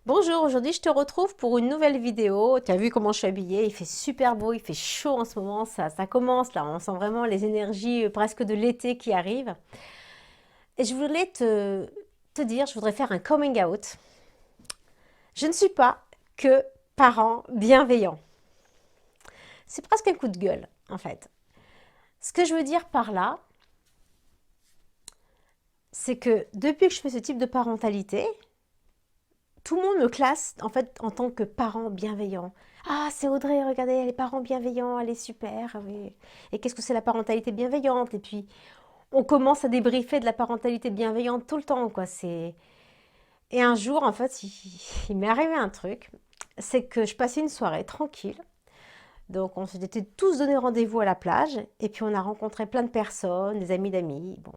Bonjour, aujourd'hui je te retrouve pour une nouvelle vidéo. Tu as vu comment je suis habillée, il fait super beau, il fait chaud en ce moment, ça commence là, on sent vraiment les énergies presque de l'été qui arrivent. Et je voulais te dire, je voudrais faire un coming out. Je ne suis pas que parent bienveillant. C'est presque un coup de gueule en fait. Ce que je veux dire par là, c'est que depuis que je fais ce type de parentalité, tout le monde me classe en fait en tant que parent bienveillant. Ah, c'est Audrey, regardez, elle est parent bienveillant, elle est super. Oui. Et qu'est-ce que c'est la parentalité bienveillante? Et puis, on commence à débriefer de la parentalité bienveillante tout le temps, quoi. Et un jour, en fait, il m'est arrivé un truc. C'est que je passais une soirée tranquille. Donc, on s'était tous donné rendez-vous à la plage. Et puis, on a rencontré plein de personnes, des amis d'amis. Bon.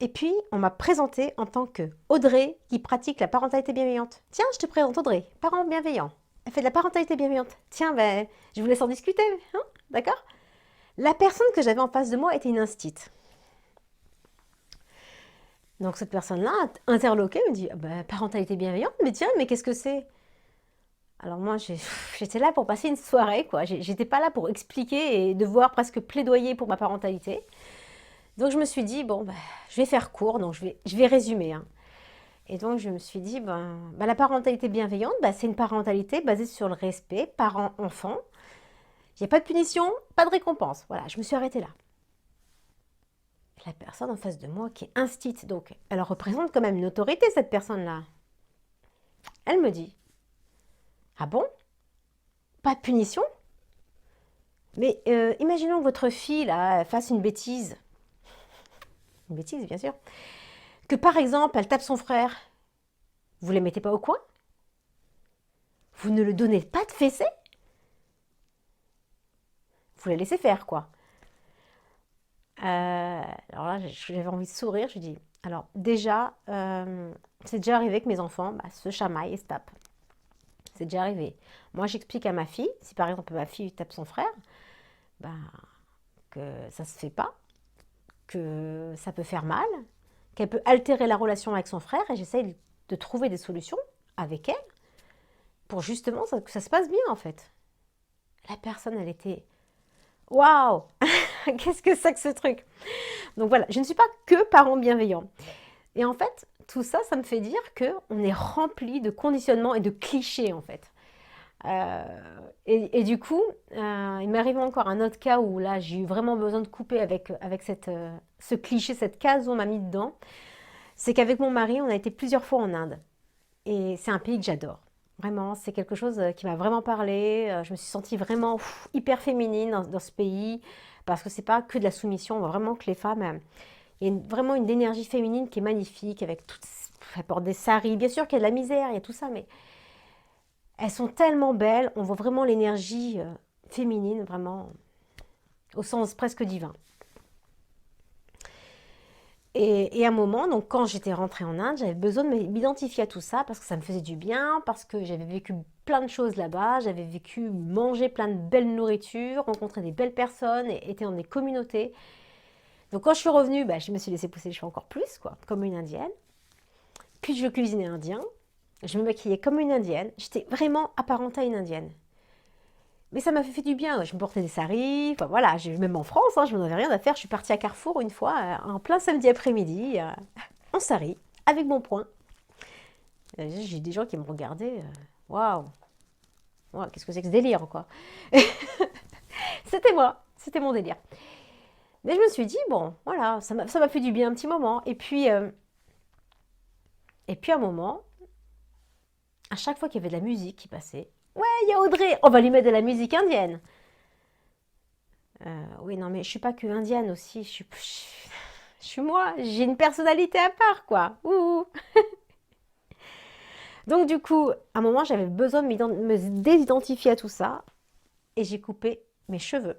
Et puis, on m'a présentée en tant que Audrey qui pratique la parentalité bienveillante. Tiens, je te présente Audrey, parent bienveillant. Elle fait de la parentalité bienveillante. Tiens, ben, je vous laisse en discuter, hein, d'accord? La personne que j'avais en face de moi était une instite. Donc cette personne-là, interloquée, me dit ah ben, parentalité bienveillante, mais tiens, mais qu'est-ce que c'est? Alors moi, j'étais là pour passer une soirée, quoi. J'étais pas là pour expliquer et devoir presque plaidoyer pour ma parentalité. Donc je me suis dit, bon, ben, je vais faire court, donc je vais résumer, hein. Et donc, je me suis dit, la parentalité bienveillante, c'est une parentalité basée sur le respect, parent-enfant. Il n'y a pas de punition, pas de récompense. Voilà, je me suis arrêtée là. La personne en face de moi qui est instite, donc elle représente quand même une autorité, cette personne-là. Elle me dit, ah bon? Pas de punition? Mais imaginons que votre fille, là, fasse une bêtise bien sûr, que par exemple, elle tape son frère. Vous ne les mettez pas au coin? Vous ne le donnez pas de fessée? Vous la laissez faire, quoi. Alors là, j'avais envie de sourire. Je dis, alors déjà, c'est déjà arrivé que mes enfants se chamaillent et se tapent. C'est déjà arrivé. Moi, j'explique à ma fille, si par exemple ma fille tape son frère, bah, que ça se fait pas, que ça peut faire mal, qu'elle peut altérer la relation avec son frère, et j'essaye de trouver des solutions avec elle pour justement que ça se passe bien en fait. La personne, elle était waouh, qu'est-ce que c'est que ce truc? Donc voilà, je ne suis pas que parent bienveillant. Et en fait, tout ça, ça me fait dire qu'on est rempli de conditionnements et de clichés, en fait. Et du coup, il m'est arrivé encore un autre cas où là, j'ai eu vraiment besoin de couper avec ce cliché, cette case où on m'a mis dedans. C'est qu'avec mon mari, on a été plusieurs fois en Inde. Et c'est un pays que j'adore. Vraiment, c'est quelque chose qui m'a vraiment parlé. Je me suis sentie vraiment hyper féminine dans ce pays parce que c'est pas que de la soumission. On voit vraiment que les femmes, il y a vraiment une énergie féminine qui est magnifique, avec toutes, elles portent des saris. Bien sûr qu'il y a de la misère, il y a tout ça, mais elles sont tellement belles. On voit vraiment l'énergie féminine, vraiment au sens presque divin. Et à un moment, donc quand j'étais rentrée en Inde, j'avais besoin de m'identifier à tout ça parce que ça me faisait du bien, parce que j'avais vécu plein de choses là-bas, j'avais vécu manger plein de belles nourritures, rencontrer des belles personnes, et été dans des communautés. Donc quand je suis revenue, je me suis laissé pousser les cheveux encore plus, quoi, comme une indienne. Puis je cuisinais indien, je me maquillais comme une indienne, j'étais vraiment apparentée à une indienne. Mais ça m'a fait du bien, je me portais des saris, enfin voilà, même en France, hein, je n'en avais rien à faire. Je suis partie à Carrefour une fois, en plein samedi après-midi, en sari, avec mon poing. J'ai des gens qui me regardaient, waouh, wow, qu'est-ce que c'est que ce délire, quoi. C'était moi, c'était mon délire. Mais je me suis dit, bon, voilà, ça m'a fait du bien un petit moment. Et puis à un moment, à chaque fois qu'il y avait de la musique qui passait, ouais, il y a Audrey, on va lui mettre de la musique indienne. Oui, non, mais je suis pas que indienne aussi, je suis moi, j'ai une personnalité à part, quoi. Ouh. Donc du coup, à un moment, j'avais besoin de me désidentifier à tout ça, et j'ai coupé mes cheveux.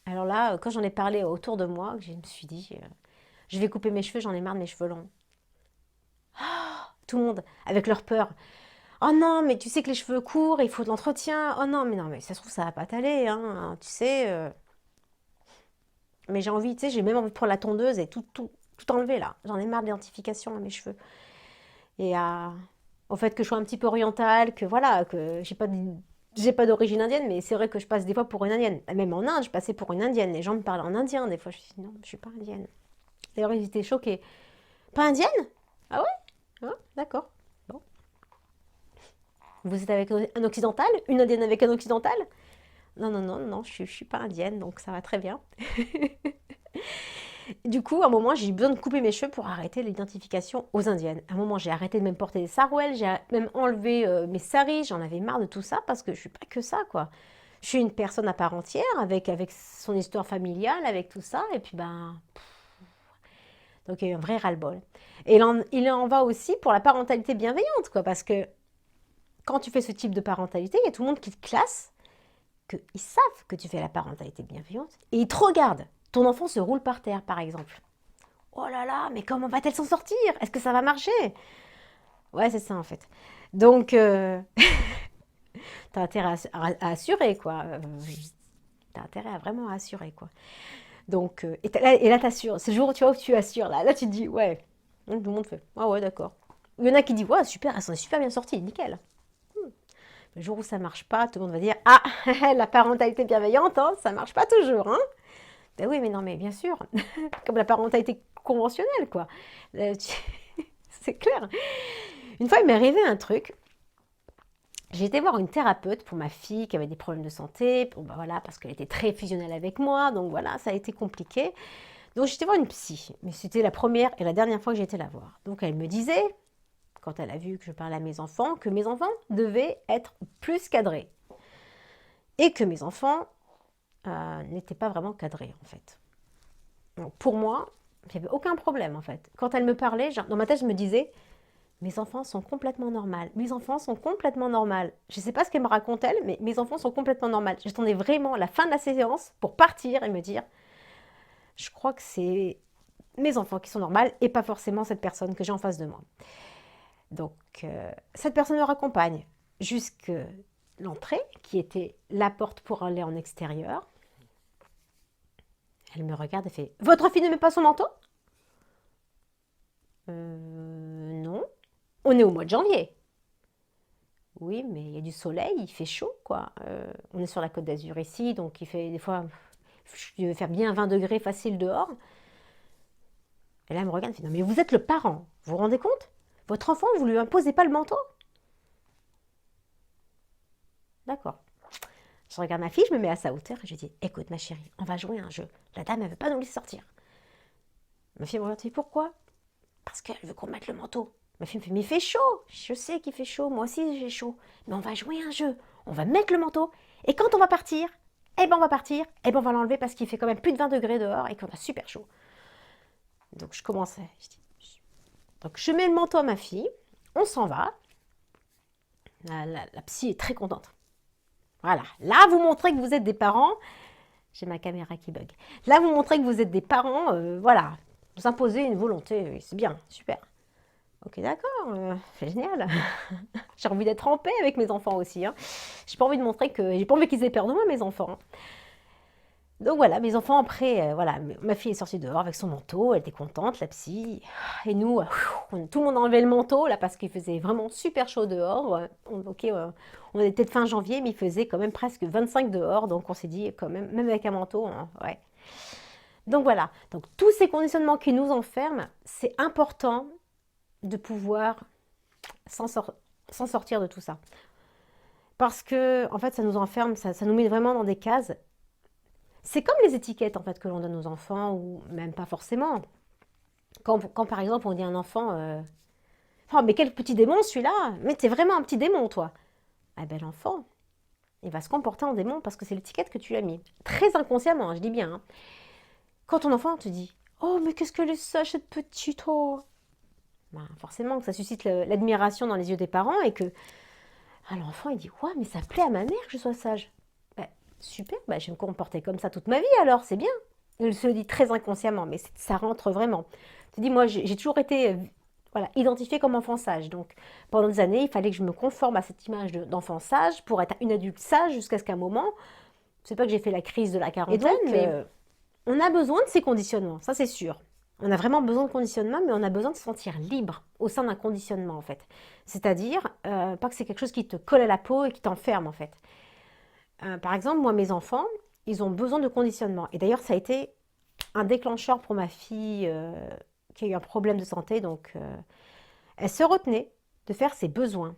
Alors là, quand j'en ai parlé autour de moi, je me suis dit, je vais couper mes cheveux, j'en ai marre de mes cheveux longs. Tout le monde, avec leur peur. Oh non, mais tu sais que les cheveux courts, il faut de l'entretien. Oh non, mais ça se trouve, ça va pas t'aller, hein, tu sais. Mais j'ai envie, tu sais, j'ai même envie de prendre la tondeuse et tout enlever là. J'en ai marre de l'identification à mes cheveux. Et au fait que je sois un petit peu orientale, que voilà, que j'ai pas d'origine indienne, mais c'est vrai que je passe des fois pour une indienne. Même en Inde, je passais pour une indienne. Les gens me parlent en indien, des fois, je dis non, je suis pas indienne. D'ailleurs, ils étaient choqués. Pas indienne? Ah ouais? Ah, d'accord. Bon. Vous êtes avec un occidental? Une indienne avec un occidental? Non, non, non, non, je suis pas indienne, donc ça va très bien. Du coup, à un moment, j'ai eu besoin de couper mes cheveux pour arrêter l'identification aux indiennes. À un moment, j'ai arrêté de même porter des sarouels, j'ai même enlevé mes saris, j'en avais marre de tout ça parce que je suis pas que ça, quoi. Je suis une personne à part entière avec son histoire familiale, avec tout ça, et puis ben. Donc il y a eu un vrai ras-le-bol. Et il en va aussi pour la parentalité bienveillante, quoi, parce que quand tu fais ce type de parentalité, il y a tout le monde qui te classe, qu'ils savent que tu fais la parentalité bienveillante, et ils te regardent. Ton enfant se roule par terre, par exemple. Oh là là, mais comment va-t-elle s'en sortir? Est-ce que ça va marcher? Ouais, c'est ça en fait. Donc, t'as intérêt à assurer, quoi. T'as intérêt à vraiment assurer, quoi. Donc, et là t'assures. C'est le jour où tu vois où tu assures, là. Là, tu te dis, ouais. Donc, tout le monde fait, ah ouais, d'accord. Il y en a qui disent, ouais, super, elle s'en est super bien sortie, nickel. Le jour où ça marche pas, tout le monde va dire, ah, la parentalité bienveillante, hein, ça marche pas toujours, hein. Ben oui, mais non, mais bien sûr. Comme la parentalité conventionnelle, quoi. C'est clair. Une fois, il m'est arrivé un truc. J'ai été voir une thérapeute pour ma fille qui avait des problèmes de santé. Bon, bah voilà, parce qu'elle était très fusionnelle avec moi. Donc voilà, ça a été compliqué. Donc j'étais voir une psy. Mais c'était la première et la dernière fois que j'ai été la voir. Donc elle me disait, quand elle a vu que je parlais à mes enfants, que mes enfants devaient être plus cadrés. Et que mes enfants n'étaient pas vraiment cadrés, en fait. Donc pour moi, il n'y avait aucun problème, en fait. Quand elle me parlait, dans ma tête, je me disais, mes enfants sont complètement normales. Mes enfants sont complètement normales. Je ne sais pas ce qu'elle me raconte, elle, mais mes enfants sont complètement normales. J'attendais vraiment la fin de la séance pour partir et me dire, je crois que c'est mes enfants qui sont normales et pas forcément cette personne que j'ai en face de moi. Donc, cette personne me raccompagne jusqu'à l'entrée, qui était la porte pour aller en extérieur. Elle me regarde et fait, votre fille ne met pas son manteau? Non. On est au mois de janvier. Oui, mais il y a du soleil, il fait chaud, quoi. On est sur la Côte d'Azur ici, donc il fait des fois, il va faire bien 20 degrés facile dehors. Et là, elle me regarde et fait, non, mais vous êtes le parent, vous vous rendez compte? Votre enfant, vous lui imposez pas le manteau? D'accord. Je regarde ma fille, je me mets à sa hauteur et je dis, écoute ma chérie, on va jouer à un jeu. La dame, elle veut pas nous laisser sortir. Ma fille me regarde et dit, pourquoi? Parce qu'elle veut qu'on mette le manteau. Ma fille me fait, mais il fait chaud. Je sais qu'il fait chaud, moi aussi j'ai chaud. Mais on va jouer à un jeu. On va mettre le manteau. Et quand on va partir, eh ben on va partir, eh ben on va l'enlever parce qu'il fait quand même plus de 20 degrés dehors et qu'on a super chaud. Donc je commence donc je mets le manteau à ma fille, on s'en va. La psy est très contente. Voilà, là vous montrez que vous êtes des parents. J'ai ma caméra qui bug. Là vous montrez que vous êtes des parents, voilà. Vous imposez une volonté, c'est bien, super. Ok, d'accord, c'est génial. J'ai envie d'être en paix avec mes enfants aussi. Hein. J'ai pas envie de montrer que. J'ai pas envie qu'ils aient peur de moi, mes enfants. Hein. Donc voilà, mes enfants, après, voilà, ma fille est sortie dehors avec son manteau, elle était contente, la psy. Et nous, tout le monde a enlevé le manteau, là, parce qu'il faisait vraiment super chaud dehors. Ok, on était de fin janvier, mais il faisait quand même presque 25 dehors, donc on s'est dit, quand même avec un manteau, hein, ouais. Donc voilà, donc tous ces conditionnements qui nous enferment, c'est important de pouvoir s'en sortir de tout ça. Parce que, en fait, ça nous enferme, ça nous met vraiment dans des cases. C'est comme les étiquettes, en fait, que l'on donne aux enfants, ou même pas forcément. Quand par exemple, on dit à un enfant, oh, mais quel petit démon celui-là! Mais t'es vraiment un petit démon, toi! Ah ben, l'enfant, il va se comporter en démon parce que c'est l'étiquette que tu lui as mis. Très inconsciemment, je dis bien. Hein. Quand ton enfant te dit, oh, mais qu'est-ce qu'elle est sage, cette petite, oh! Ben, forcément que ça suscite l'admiration dans les yeux des parents et que l'enfant il dit ouais mais ça plaît à ma mère que je sois sage. Ben, super, ben, je vais me comporter comme ça toute ma vie alors c'est bien. Il se le dit très inconsciemment mais ça rentre vraiment. Tu dis moi j'ai toujours été voilà, identifiée comme enfant sage donc pendant des années il fallait que je me conforme à cette image d'enfant sage pour être une adulte sage jusqu'à ce qu'à un moment c'est pas que j'ai fait la crise de la quarantaine mais on a besoin de ces conditionnements ça c'est sûr. On a vraiment besoin de conditionnement, mais on a besoin de se sentir libre au sein d'un conditionnement, en fait. C'est-à-dire, pas que c'est quelque chose qui te colle à la peau et qui t'enferme, en fait. Par exemple, moi, mes enfants, ils ont besoin de conditionnement. Et d'ailleurs, ça a été un déclencheur pour ma fille qui a eu un problème de santé. Donc, elle se retenait de faire ses besoins.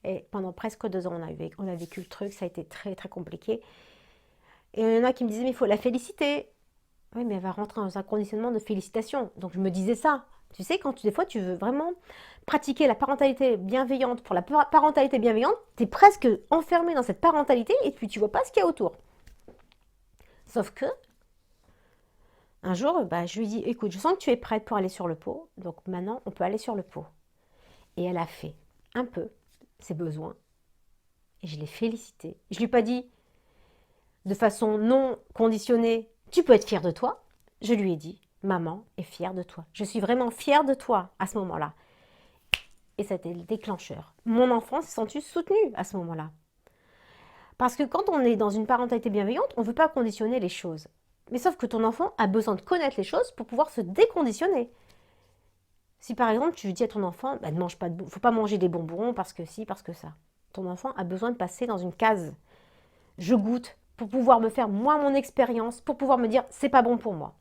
Et pendant presque 2 ans, on a vécu le truc. Ça a été très, très compliqué. Et il y en a qui me disaient, mais il faut la féliciter. Oui, mais elle va rentrer dans un conditionnement de félicitations. Donc, je me disais ça. Tu sais, des fois, tu veux vraiment pratiquer la parentalité bienveillante pour la parentalité bienveillante, tu es presque enfermé dans cette parentalité et puis tu vois pas ce qu'il y a autour. Sauf que, un jour, je lui dis, écoute, je sens que tu es prête pour aller sur le pot, donc maintenant, on peut aller sur le pot. Et elle a fait un peu ses besoins, et je l'ai félicitée. Je lui ai pas dit, de façon non conditionnée, tu peux être fière de toi. Je lui ai dit, maman est fière de toi. Je suis vraiment fière de toi à ce moment-là. Et c'était le déclencheur. Mon enfant s'est senti soutenu à ce moment-là. Parce que quand on est dans une parentalité bienveillante, on ne veut pas conditionner les choses. Mais sauf que ton enfant a besoin de connaître les choses pour pouvoir se déconditionner. Si par exemple tu dis à ton enfant, ne mange pas faut pas manger des bonbons parce que si, parce que ça. Ton enfant a besoin de passer dans une case. Je goûte pour pouvoir me faire moi mon expérience, pour pouvoir me dire c'est pas bon pour moi.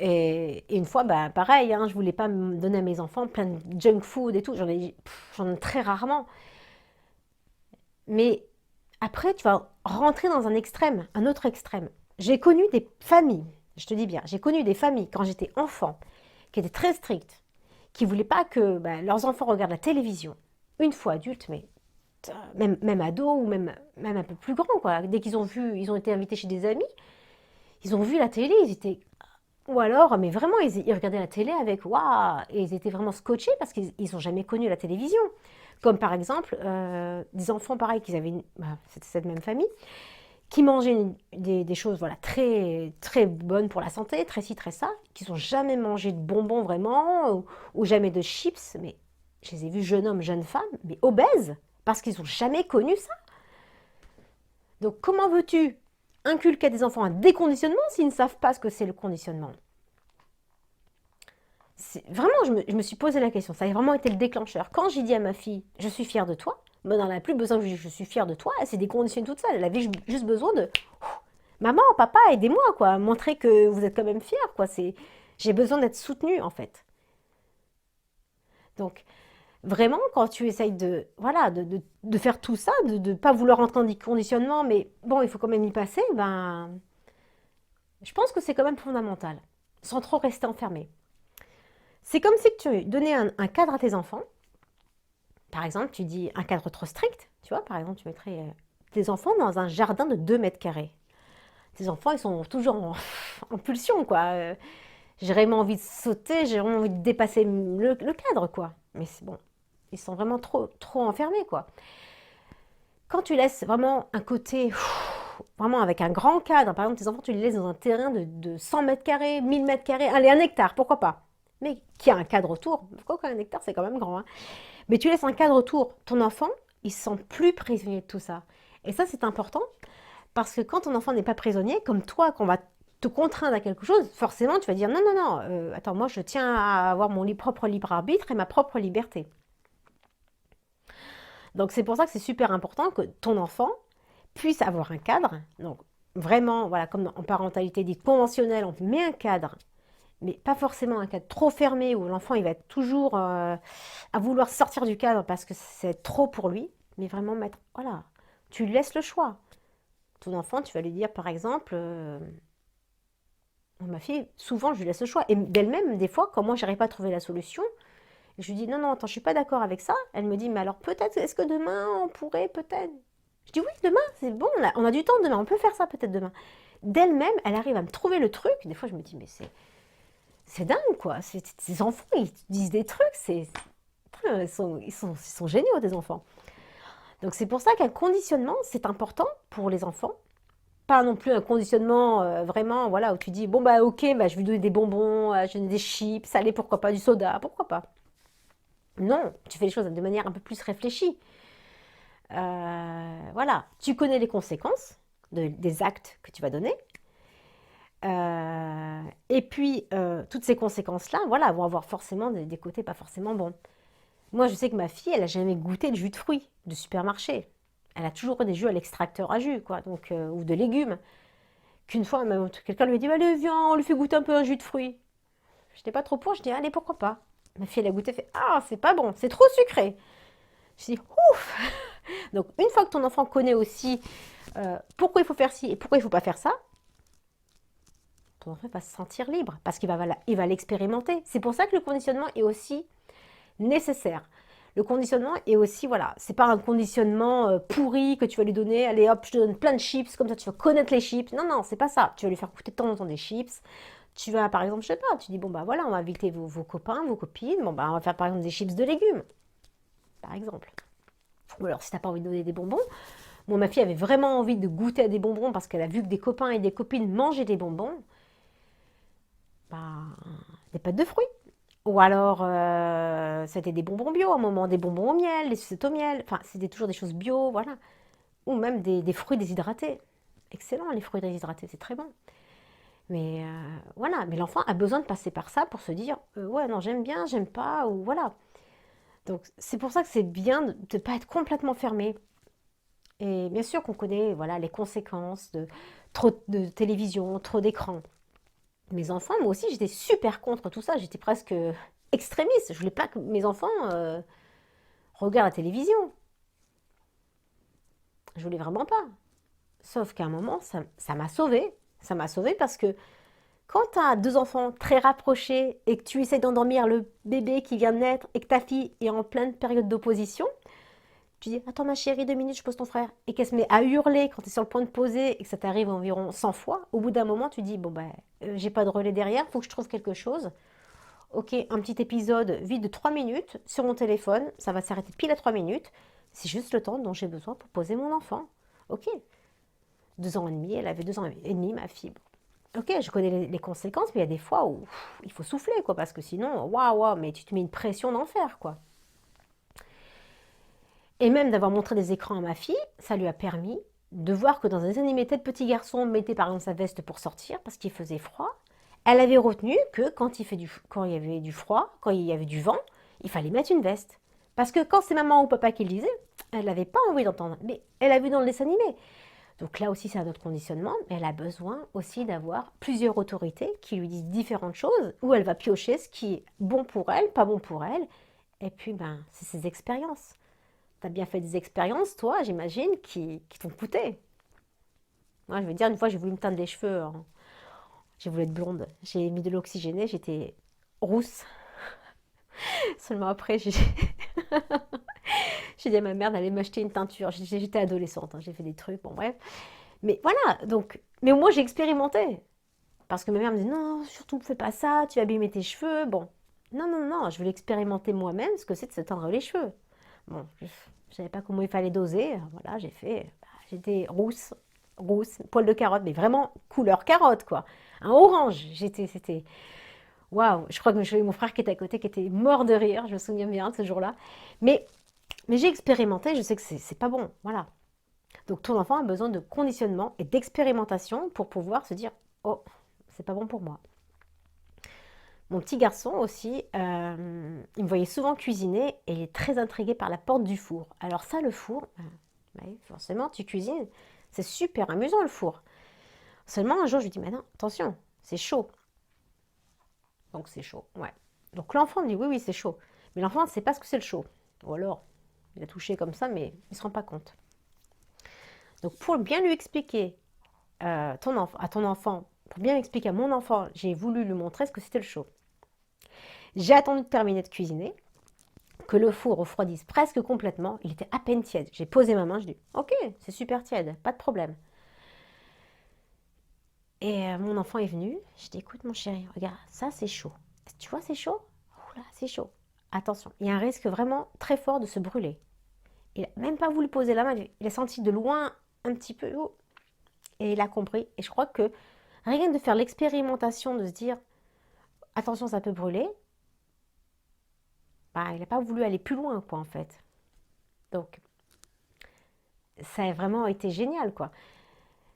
Et une fois, pareil, je voulais pas me donner à mes enfants plein de junk food et tout. J'en ai très rarement. Mais après, tu vas rentrer dans un extrême, un autre extrême. J'ai connu des familles, je te dis bien, j'ai connu des familles quand j'étais enfant, qui étaient très strictes, qui ne voulaient pas que leurs enfants regardent la télévision. Une fois adultes, mais même ados ou même un peu plus grands, quoi. Dès qu'ils ont vu, ils ont été invités chez des amis, ils ont vu la télé, ils étaient... Ou alors, mais vraiment, ils regardaient la télé avec waouh, et ils étaient vraiment scotchés parce qu'ils n'ont jamais connu la télévision. Comme par exemple, des enfants pareils qu'ils avaient, c'était cette même famille, qui mangeaient des choses voilà, très, très bonnes pour la santé, très ci, très ça, qui n'ont jamais mangé de bonbons vraiment, ou jamais de chips, mais je les ai vus jeunes hommes, jeunes femmes, mais obèses, parce qu'ils n'ont jamais connu ça. Donc comment veux-tu inculquer à des enfants un déconditionnement s'ils ne savent pas ce que c'est le conditionnement? Vraiment, je me suis posé la question, ça a vraiment été le déclencheur. Quand j'ai dit à ma fille, je suis fière de toi, elle n'en a plus besoin que je suis fière de toi, elle s'est déconditionnée toute seule, elle avait juste besoin de maman, papa, aidez-moi, quoi, montrer que vous êtes quand même fiers, quoi. J'ai besoin d'être soutenue, en fait. Donc, vraiment, quand tu essayes voilà, de faire tout ça, de ne pas vouloir entrer en conditionnement, mais bon, il faut quand même y passer, je pense que c'est quand même fondamental, sans trop rester enfermé. C'est comme si tu donnais un cadre à tes enfants. Par exemple, tu dis un cadre trop strict, tu vois, par exemple, tu mettrais tes enfants dans un jardin de 2 mètres carrés. Tes enfants, ils sont toujours en pulsion, quoi. J'ai vraiment envie de sauter, j'ai vraiment envie de dépasser le cadre, quoi. Mais c'est bon, ils sont vraiment trop, trop enfermés, quoi. Quand tu laisses vraiment un côté, vraiment avec un grand cadre, par exemple, tes enfants, tu les laisses dans un terrain de 100 mètres carrés, 1000 mètres carrés, allez, 1 hectare, pourquoi pas? Mais qui a un cadre autour. Pourquoi qu'un hectare, c'est quand même grand, hein. Mais tu laisses un cadre autour. Ton enfant, il se sent plus prisonnier de tout ça. Et ça, c'est important parce que quand ton enfant n'est pas prisonnier, comme toi, qu'on va te contraindre à quelque chose, forcément, tu vas dire non, non, non, attends, moi, je tiens à avoir mon propre libre arbitre et ma propre liberté. Donc, c'est pour ça que c'est super important que ton enfant puisse avoir un cadre. Donc, vraiment, voilà, comme en parentalité dite conventionnelle, on met un cadre, mais pas forcément un cadre trop fermé où l'enfant il va être toujours à vouloir sortir du cadre parce que c'est trop pour lui, mais vraiment mettre, voilà, tu lui laisses le choix. Ton enfant, tu vas lui dire par exemple, ma fille, souvent je lui laisse le choix, et d'elle-même, des fois, quand moi j'arrive pas à trouver la solution, je lui dis non, non, attends, je suis pas d'accord avec ça. Elle me dit, mais alors peut-être, est-ce que demain on pourrait, peut-être. Je dis oui, demain, c'est bon, on a du temps demain, on peut faire ça peut-être demain. D'elle-même, elle arrive à me trouver le truc. Des fois, je me dis, mais c'est dingue, quoi. Ces enfants, ils disent des trucs, ils sont géniaux, des enfants. Donc c'est pour ça qu'un conditionnement, c'est important pour les enfants. Pas non plus un conditionnement vraiment, voilà, où tu dis, bon ok, je vais lui donner des bonbons, je vais lui donner des chips, allez, pourquoi pas, du soda, pourquoi pas. Non, tu fais les choses de manière un peu plus réfléchie. Voilà, tu connais les conséquences. des actes que tu vas donner. Et puis, toutes ces conséquences-là, voilà, vont avoir forcément des côtés pas forcément bons. Moi, je sais que ma fille, elle a jamais goûté de jus de fruits de supermarché. Elle a toujours des jus à l'extracteur à jus, quoi, donc, ou de légumes. Qu'une fois, quelqu'un lui a dit, allez, viens, on lui fait goûter un peu un jus de fruits. Je n'étais pas trop pour, je dis, allez, pourquoi pas. Ma fille, elle a goûté, elle fait, ah, c'est pas bon, c'est trop sucré. Je dis, ouf. Donc, une fois que ton enfant connaît aussi pourquoi il faut faire ci et pourquoi il ne faut pas faire ça, ton enfant va se sentir libre parce il va l'expérimenter. C'est pour ça que le conditionnement est aussi nécessaire. Le conditionnement est aussi, voilà, c'est pas un conditionnement pourri que tu vas lui donner, allez hop, je te donne plein de chips, comme ça tu vas connaître les chips. Non, non, c'est pas ça. Tu vas lui faire goûter de temps en temps des chips. Tu vas, par exemple, je sais pas, tu dis, bon, bah voilà, on va inviter vos copains, vos copines, bon, bah on va faire par exemple des chips de légumes, par exemple. Ou alors, si t'as pas envie de donner des bonbons, moi, ma fille avait vraiment envie de goûter à des bonbons parce qu'elle a vu que des copains et des copines mangeaient des bonbons, bah, des pâtes de fruits. Ou alors, c'était des bonbons bio à un moment, des bonbons au miel, des sucettes au miel. Enfin, c'était toujours des choses bio, voilà. Ou même des fruits déshydratés. Excellent, les fruits déshydratés, c'est très bon. Mais voilà, mais l'enfant a besoin de passer par ça pour se dire, ouais, non, j'aime bien, j'aime pas, ou voilà. Donc, c'est pour ça que c'est bien de ne pas être complètement fermé. Et bien sûr qu'on connaît, voilà, les conséquences de trop de télévision, trop d'écran. Mes enfants, moi aussi, j'étais super contre tout ça. J'étais presque extrémiste. Je voulais pas que mes enfants regardent la télévision. Je voulais vraiment pas. Sauf qu'à un moment, ça m'a sauvée. Ça m'a sauvée parce que quand tu as deux enfants très rapprochés et que tu essaies d'endormir le bébé qui vient de naître et que ta fille est en pleine période d'opposition, tu dis attends ma chérie, 2 minutes, je pose ton frère. Et qu'elle se met à hurler quand tu es sur le point de poser et que ça t'arrive environ 100 fois, au bout d'un moment, tu dis bon ben, j'ai pas de relais derrière, faut que je trouve quelque chose. Ok, un petit épisode vide de 3 minutes sur mon téléphone, ça va s'arrêter pile à 3 minutes. C'est juste le temps dont j'ai besoin pour poser mon enfant. Ok, 2 ans et demi, elle avait 2 ans et demi, ma fille. Ok, je connais les conséquences, mais il y a des fois où il faut souffler, quoi, parce que sinon, waouh, mais tu te mets une pression d'enfer, quoi. Et même d'avoir montré des écrans à ma fille, ça lui a permis de voir que dans un dessin animé, tel petit garçon mettait par exemple sa veste pour sortir parce qu'il faisait froid. Elle avait retenu que quand il y avait du froid, quand il y avait du vent, il fallait mettre une veste. Parce que quand c'est maman ou papa qui le disait, elle n'avait pas envie d'entendre. Mais elle a vu dans le dessin animé. Donc là aussi, c'est un autre conditionnement, mais elle a besoin aussi d'avoir plusieurs autorités qui lui disent différentes choses, où elle va piocher ce qui est bon pour elle, pas bon pour elle. Et puis, ben, c'est ses expériences. Tu as bien fait des expériences, toi, j'imagine, qui t'ont coûté. Moi, je veux dire, une fois, j'ai voulu me teindre les cheveux. J'ai voulu être blonde. J'ai mis de l'oxygéné, j'étais rousse. Seulement après, j'ai dit à ma mère d'aller m'acheter une teinture. J'étais adolescente, hein, j'ai fait des trucs, bon bref. Mais voilà, donc, mais moi j'ai expérimenté. Parce que ma mère me dit non, surtout ne fais pas ça, tu vas abîmer tes cheveux. Bon, non, non, non, je voulais expérimenter moi-même ce que c'est de se teindre les cheveux. Bon, je ne savais pas comment il fallait doser. Voilà, j'ai fait. J'étais rousse, poil de carotte, mais vraiment couleur carotte, quoi. Un orange. C'était. Waouh! Je crois que j'avais mon frère qui était à côté, qui était mort de rire. Je me souviens bien de ce jour-là. Mais, mais j'ai expérimenté, je sais que c'est pas bon. Voilà. Donc ton enfant a besoin de conditionnement et d'expérimentation pour pouvoir se dire oh, c'est pas bon pour moi. Mon petit garçon aussi, il me voyait souvent cuisiner et il est très intrigué par la porte du four. Alors ça, le four, oui, forcément, tu cuisines, c'est super amusant le four. Seulement un jour, je lui dis, mais non, attention, c'est chaud. Donc c'est chaud, ouais. Donc l'enfant me dit, oui, oui, c'est chaud. Mais l'enfant ne sait pas ce que c'est le chaud. Ou alors, il a touché comme ça, mais il ne se rend pas compte. Donc pour bien lui expliquer à ton enfant, pour bien expliquer à mon enfant, j'ai voulu lui montrer ce que c'était le chaud. J'ai attendu de terminer de cuisiner, que le four refroidisse presque complètement. Il était à peine tiède. J'ai posé ma main, je dis ok, c'est super tiède, pas de problème. Et mon enfant est venu. Je dis écoute mon chéri, regarde, ça c'est chaud. Tu vois c'est chaud? Oula, c'est chaud. Attention, il y a un risque vraiment très fort de se brûler. Il n'a même pas voulu poser la main. Il a senti de loin un petit peu. Oh, et il a compris. Et je crois que rien de faire l'expérimentation, de se dire attention, ça peut brûler, bah, il n'a pas voulu aller plus loin, quoi, en fait. Donc, ça a vraiment été génial, quoi.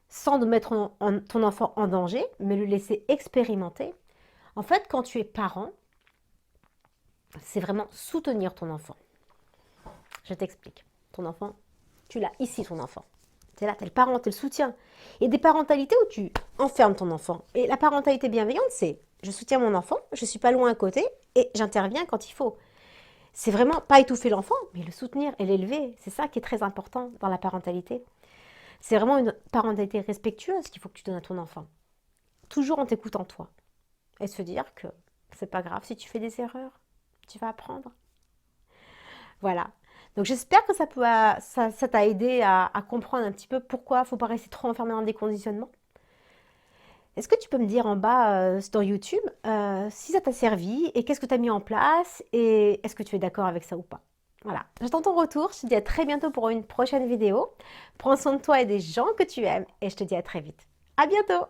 sans de mettre ton enfant en danger, mais le laisser expérimenter. En fait, quand tu es parent, c'est vraiment soutenir ton enfant. Je t'explique. Ton enfant, tu l'as ici, ton enfant. Tu es là, tu es le parent, tu es le soutien. Et des parentalités où tu enfermes ton enfant. Et la parentalité bienveillante, c'est je soutiens mon enfant, je suis pas loin à côté et j'interviens quand il faut. C'est vraiment pas étouffer l'enfant, mais le soutenir et l'élever. C'est ça qui est très important dans la parentalité. C'est vraiment une parentalité respectueuse qu'il faut que tu donnes à ton enfant. Toujours en t'écoutant toi. Et se dire que c'est pas grave si tu fais des erreurs. Tu vas apprendre. Voilà. Donc j'espère que ça t'a aidé à comprendre un petit peu pourquoi il ne faut pas rester trop enfermé dans des conditionnements. Est-ce que tu peux me dire en bas sur YouTube si ça t'a servi et qu'est-ce que tu as mis en place et est-ce que tu es d'accord avec ça ou pas? Voilà, j'attends ton retour, je te dis à très bientôt pour une prochaine vidéo. Prends soin de toi et des gens que tu aimes et je te dis à très vite. À bientôt!